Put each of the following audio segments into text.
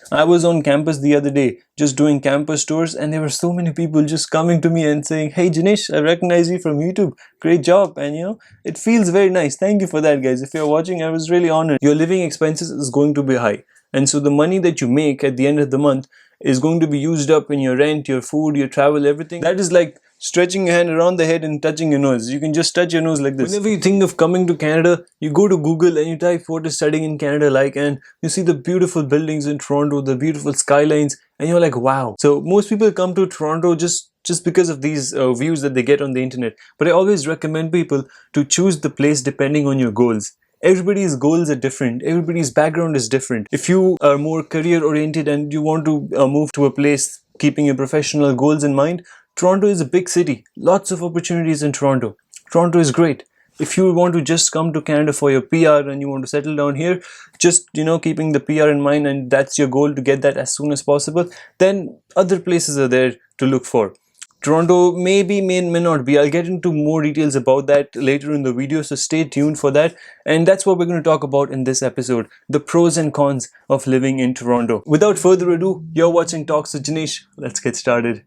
I was on campus the other day just doing campus tours, and there were so many people just coming to me and saying, "Hey Jinesh, I recognize you from YouTube. Great job." And it feels very nice. Thank you for that, guys. If you're watching, I was really honored. Your living expenses is going to be high. And so the money that you make at the end of the month is going to be used up in your rent, your food, your travel, everything. That is like stretching your hand around the head and touching your nose. You can just touch your nose like this. Whenever you think of coming to Canada, you go to Google and you type what is studying in Canada like, and you see the beautiful buildings in Toronto, the beautiful skylines, and you're like, wow. So most people come to Toronto just because of these views that they get on the internet. But I always recommend people to choose the place depending on your goals. Everybody's goals are different. Everybody's background is different. If you are more career oriented and you want to move to a place keeping your professional goals in mind, Toronto is a big city. Lots of opportunities in Toronto. Toronto is great. If you want to just come to Canada for your PR and you want to settle down here, just keeping the PR in mind, and that's your goal to get that as soon as possible, then other places are there to look for. Toronto maybe may not be. I'll get into more details about that later in the video, so stay tuned for that. And that's what we're going to talk about in this episode, the pros and cons of living in Toronto. Without further ado, you're watching Talks with Jinesh. Let's get started.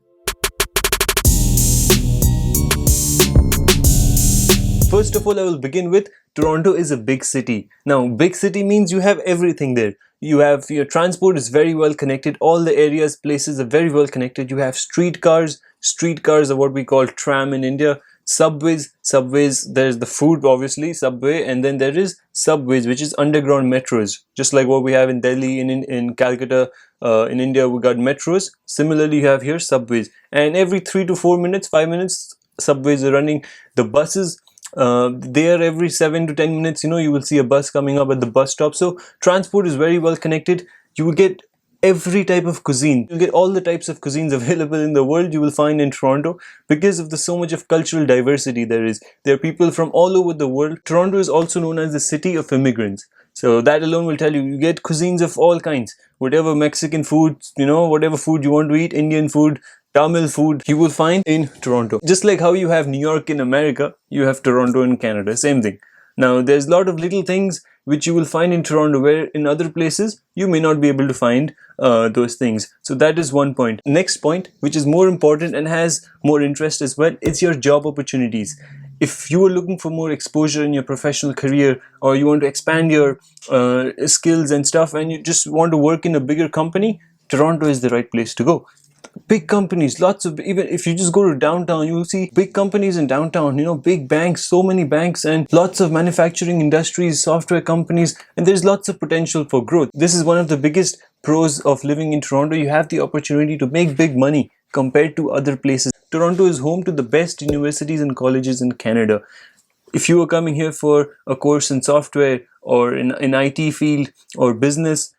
First of all, I will begin with Toronto is a big city. Now, big city means you have everything there. You have your transport is very well connected. All the areas, places are very well connected. You have streetcars. Streetcars are what we call tram in India. Subways. There's the food, obviously, subway, and then there is subways, which is underground metros, just like what we have in Delhi, in Calcutta, in India, we got metros. Similarly, you have here subways, and every 3 to 4 minutes, 5 minutes, subways are running. The buses. There every 7 to 10 minutes, you will see a bus coming up at the bus stop. So transport is very well connected. You will get every type of cuisine. You'll get all the types of cuisines available in the world you will find in Toronto because of the so much of cultural diversity there is. There are people from all over the world. Toronto is also known as the city of immigrants. So that alone will tell you, you get cuisines of all kinds. Whatever Mexican food, whatever food you want to eat, Indian food, Tamil food, you will find in Toronto. Just like how you have New York in America, you have Toronto in Canada, same thing. Now, there's a lot of little things which you will find in Toronto where in other places you may not be able to find those things. So that is one point. Next point, which is more important and has more interest as well, it's your job opportunities. If you are looking for more exposure in your professional career, or you want to expand your skills and stuff, and you just want to work in a bigger company, Toronto is the right place to go. Big companies, lots of, even if you just go to downtown, you will see big companies in downtown, big banks, so many banks, and lots of manufacturing industries, software companies, and there's lots of potential for growth. This is one of the biggest pros of living in Toronto. You have the opportunity to make big money compared to other places. Toronto is home to the best universities and colleges in Canada. If you are coming here for a course in software or in IT field or business,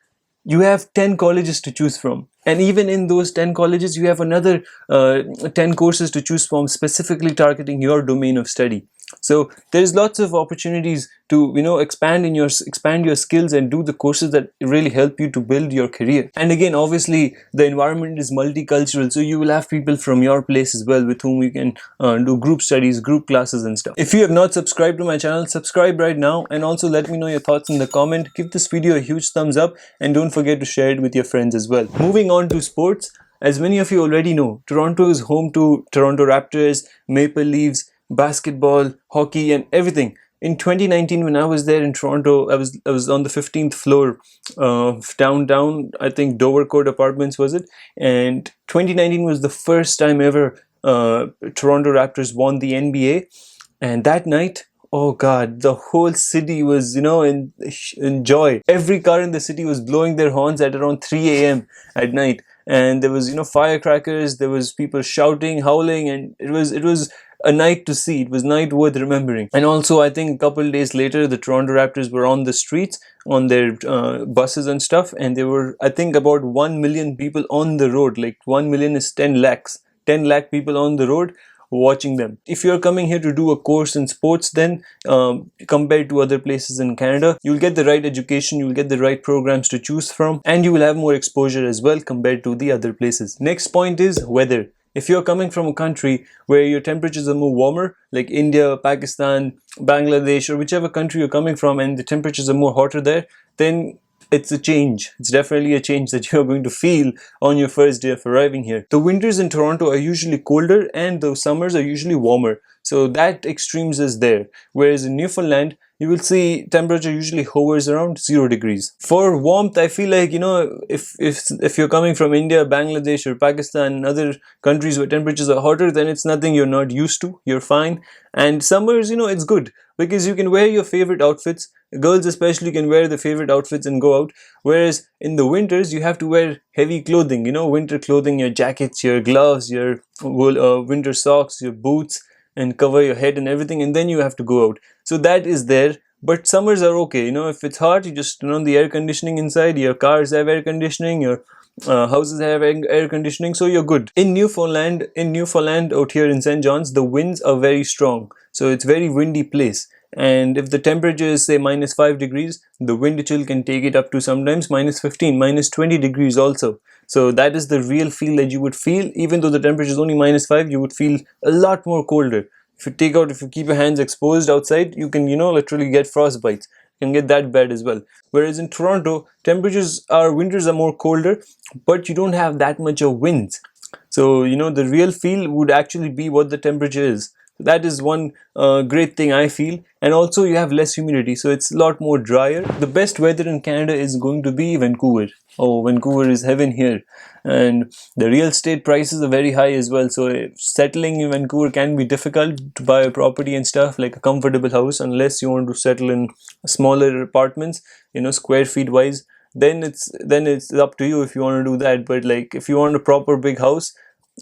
you have 10 colleges to choose from, and even in those 10 colleges you have another 10 courses to choose from, specifically targeting your domain of study. So there's lots of opportunities to expand your skills and do the courses that really help you to build your career. And again, obviously the environment is multicultural, so you will have people from your place as well with whom you can do group studies, group classes and stuff. If you have not subscribed to my channel, subscribe right now, and also let me know your thoughts in the comment. Give this video a huge thumbs up and don't forget to share it with your friends as well. Moving on to sports, as many of you already know, Toronto is home to Toronto Raptors, Maple Leafs, basketball, hockey, and everything. In 2019, when I was there in Toronto, I was on the 15th floor of downtown, I think Dover Court Apartments was it, and 2019 was the first time ever Toronto Raptors won the NBA, and that night, oh god, the whole city was in joy. Every car in the city was blowing their horns at around 3 a.m. at night, and there was firecrackers, there was people shouting, howling, and it was a night to see. It was a night worth remembering. And also, I think a couple days later, the Toronto Raptors were on the streets on their buses and stuff, and there were, I think, about 1 million people on the road. Like 1 million is 10 lakhs. 10 lakh people on the road watching them. If you're coming here to do a course in sports, then compared to other places in Canada, you'll get the right education, you'll get the right programs to choose from, and you will have more exposure as well compared to the other places. Next point is weather. If you're coming from a country where your temperatures are more warmer, like India, Pakistan, Bangladesh, or whichever country you're coming from, and the temperatures are more hotter there, then it's a change. It's definitely a change that you're going to feel on your first day of arriving here. The winters in Toronto are usually colder and the summers are usually warmer. So that extremes is there. Whereas in Newfoundland, you will see temperature usually hovers around 0 degrees. For warmth, I feel like, if you're coming from India, Bangladesh or Pakistan and other countries where temperatures are hotter, then it's nothing you're not used to. You're fine. And summers, it's good because you can wear your favorite outfits. Girls especially can wear their favorite outfits and go out. Whereas in the winters, you have to wear heavy clothing, winter clothing, your jackets, your gloves, your winter socks, your boots, and cover your head and everything, and then you have to go out. So that is there. But summers are okay. If it's hot, you just turn on the air conditioning inside. Your cars have air conditioning. Your houses have air conditioning, so you're good. In Newfoundland, out here in St. John's, the winds are very strong, so it's very windy place. And if the temperature is say -5 degrees, the wind chill can take it up to sometimes -15, -20 degrees also. So that is the real feel that you would feel. Even though the temperature is only -5, you would feel a lot more colder. If you keep your hands exposed outside, you can literally get frostbites. You can get that bad as well. Whereas in Toronto, winters are more colder, but you don't have that much of winds. So the real feel would actually be what the temperature is. That is one great thing I feel. And also you have less humidity, so it's a lot more drier. The best weather in Canada is going to be Vancouver. Oh, Vancouver is heaven here. And the real estate prices are very high as well, so settling in Vancouver can be difficult to buy a property and stuff, like a comfortable house, unless you want to settle in smaller apartments, square feet wise. Then it's up to you if you want to do that. But like if you want a proper big house,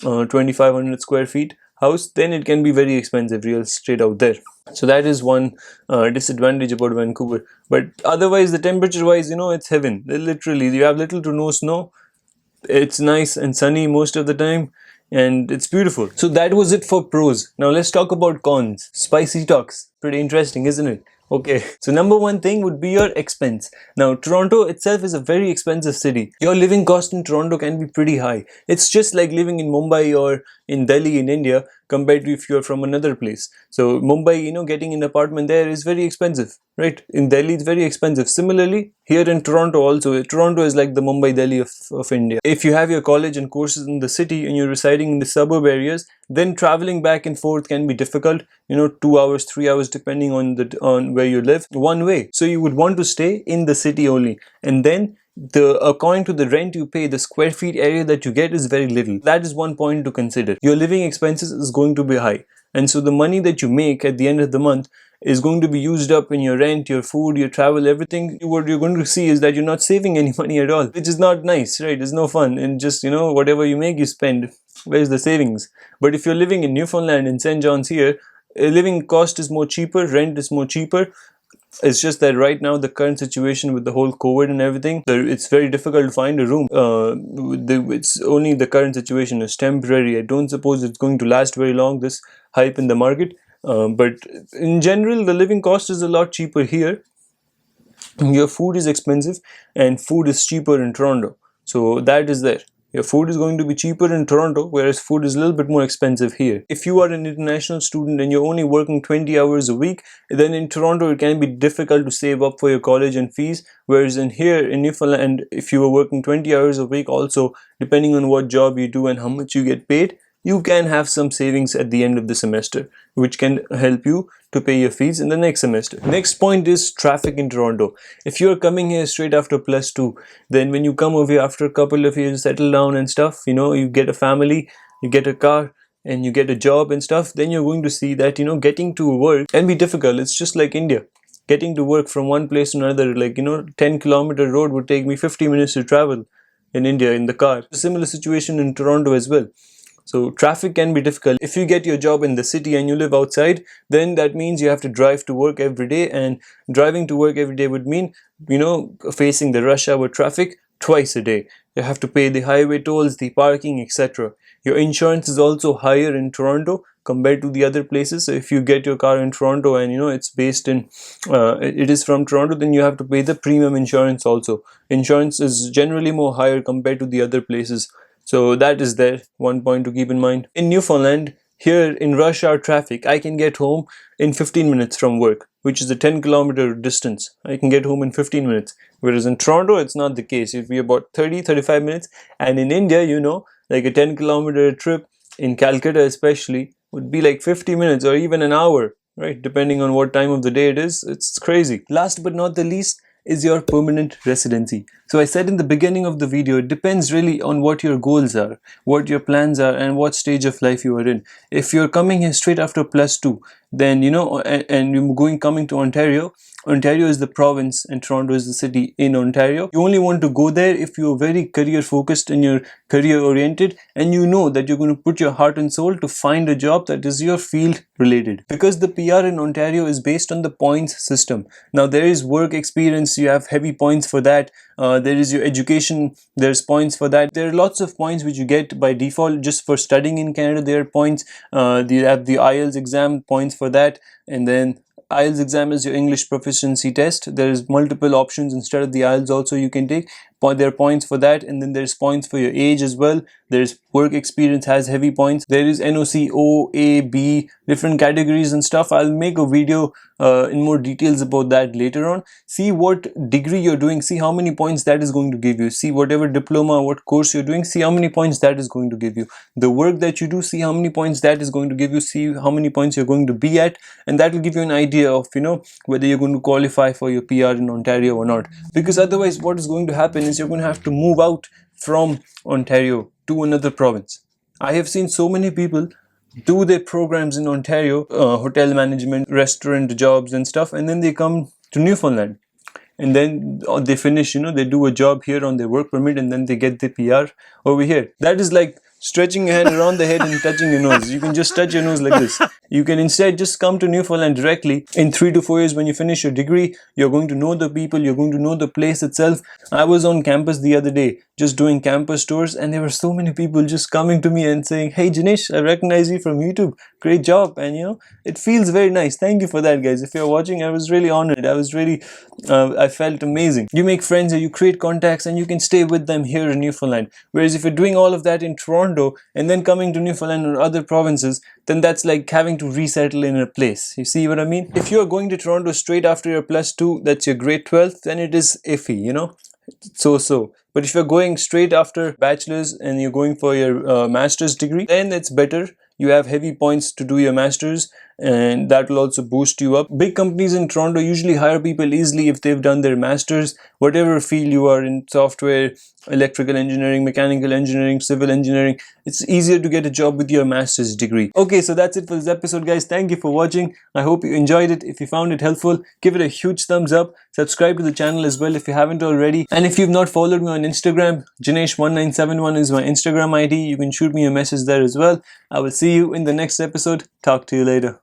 2500 square feet house, then it can be very expensive real estate out there. So that is one disadvantage about Vancouver. But otherwise, the temperature wise, it's heaven. Literally, you have little to no snow. It's nice and sunny most of the time, and it's beautiful. So that was it for pros. Now let's talk about cons. Spicy talks. Pretty interesting, isn't it? Okay, so number one thing would be your expense. Now, Toronto itself is a very expensive city. Your living cost in Toronto can be pretty high. It's just like living in Mumbai or in Delhi in India compared to if you're from another place. So Mumbai, getting an apartment there is very expensive, right? In Delhi, it's very expensive. Similarly, here in Toronto also, Toronto is like the Mumbai Delhi of India. If you have your college and courses in the city and you're residing in the suburb areas, then traveling back and forth can be difficult. 2 hours, 3 hours, depending on where you live, one way. So you would want to stay in the city only, and then according to the rent you pay, the square feet area that you get is very little. That is one point to consider. Your living expenses is going to be high, and so the money that you make at the end of the month is going to be used up in your rent, your food, your travel, everything. What you're going to see is that you're not saving any money at all, which is not nice, right? It's no fun. And just whatever you make, you spend. Where's the savings? But if you're living in Newfoundland, in St. John's here, living cost is more cheaper, rent is more cheaper. It's just that right now, the current situation with the whole COVID and everything, it's very difficult to find a room. It's only the current situation is temporary. I don't suppose it's going to last very long, this hype in the market. But in general, the living cost is a lot cheaper here. Your food is expensive, and food is cheaper in Toronto. So that is there. Your food is going to be cheaper in Toronto, whereas food is a little bit more expensive here. If you are an international student and you're only working 20 hours a week, then in Toronto it can be difficult to save up for your college and fees. Whereas in Newfoundland, if you are working 20 hours a week also, depending on what job you do and how much you get paid, you can have some savings at the end of the semester, which can help you to pay your fees in the next semester. Next point is traffic in Toronto. If you're coming here straight after +2, then when you come over here after a couple of years, settle down and stuff, you get a family, you get a car, and you get a job and stuff, then you're going to see that, getting to work can be difficult. It's just like India. Getting to work from one place to another, 10-kilometer road would take me 50 minutes to travel in India in the car. A similar situation in Toronto as well. So traffic can be difficult. If you get your job in the city and you live outside, then that means you have to drive to work every day, and driving to work every day would mean, facing the rush hour traffic twice a day. You have to pay the highway tolls, the parking, etc. Your insurance is also higher in Toronto compared to the other places. So if you get your car in Toronto and it's based in, it is from Toronto, then you have to pay the premium insurance also. Insurance is generally more higher compared to the other places. So that is there, one point to keep in mind. In Newfoundland, here in rush hour traffic, I can get home in 15 minutes from work. which is a 10-kilometer distance. I can get home in 15 minutes. Whereas in Toronto, it's not the case. It'd be about 30-35 minutes. And in India, like a 10-kilometer trip in Calcutta especially would be like 50 minutes or even an hour, right? Depending on what time of the day it is. It's crazy. Last but not the least is your permanent residency. So I said in the beginning of the video, it depends really on what your goals are, what your plans are, and what stage of life you are in. If you're coming here straight after +2, then and you're coming to Ontario. Ontario is the province and Toronto is the city in Ontario. You only want to go there if you're very career focused and you're career oriented, and you know that you're going to put your heart and soul to find a job that is your field related. Because the PR in Ontario is based on the points system. Now there is work experience, you have heavy points for that. There is your education, there's points for that. There are lots of points which you get by default just for studying in Canada. There are points. You have the IELTS exam, points for that, and then IELTS exam is your English proficiency test. There's multiple options instead of the IELTS also you can take. There are points for that, and then there's points for your age as well. There's work experience has heavy points. There is NOC, O, A, B, different categories and stuff. I'll make a video in more details about that later on. See what degree you're doing, see how many points that is going to give you. See whatever diploma, what course you're doing, see how many points that is going to give you. The work that you do, see how many points that is going to give you. See how many points you're going to be at, and that will give you an idea of whether you're going to qualify for your PR in Ontario or not. Because otherwise what is going to happen is you're going to have to move out from Ontario to another province. I have seen so many people do their programs in Ontario, hotel management, restaurant jobs and stuff, and then they come to Newfoundland, and then they finish, they do a job here on their work permit, and then they get the PR over here. That is like stretching your hand around the head and touching your nose. You can just touch your nose like this. You can instead just come to Newfoundland directly. In 3 to 4 years when you finish your degree, you're going to know the people, you're going to know the place itself. I was on campus the other day just doing campus tours, and there were so many people just coming to me and saying, "Hey Jinesh, I recognize you from YouTube. Great job." And it feels very nice. Thank you for that, guys. If you're watching, I was really honored. I felt amazing. You make friends and you create contacts, and you can stay with them here in Newfoundland. Whereas if you're doing all of that in Toronto and then coming to Newfoundland or other provinces, then that's like having to resettle in a place. You see what I mean? If you're going to Toronto straight after your +2, that's your grade 12th, then it is iffy, so. But if you're going straight after bachelor's and you're going for your master's degree, then it's better. You have heavy points to do your master's, and that will also boost you up. Big companies in Toronto usually hire people easily if they've done their master's, whatever field you are in, software, electrical engineering, mechanical engineering, civil engineering. It's easier to get a job with your master's degree. Okay, so that's it for this episode, guys. Thank you for watching. I hope you enjoyed it. If you found it helpful, give it a huge thumbs up. Subscribe to the channel as well if you haven't already. And if you've not followed me on Instagram, Jinesh1971 is my Instagram ID. You can shoot me a message there as well. I will see you in the next episode. Talk to you later.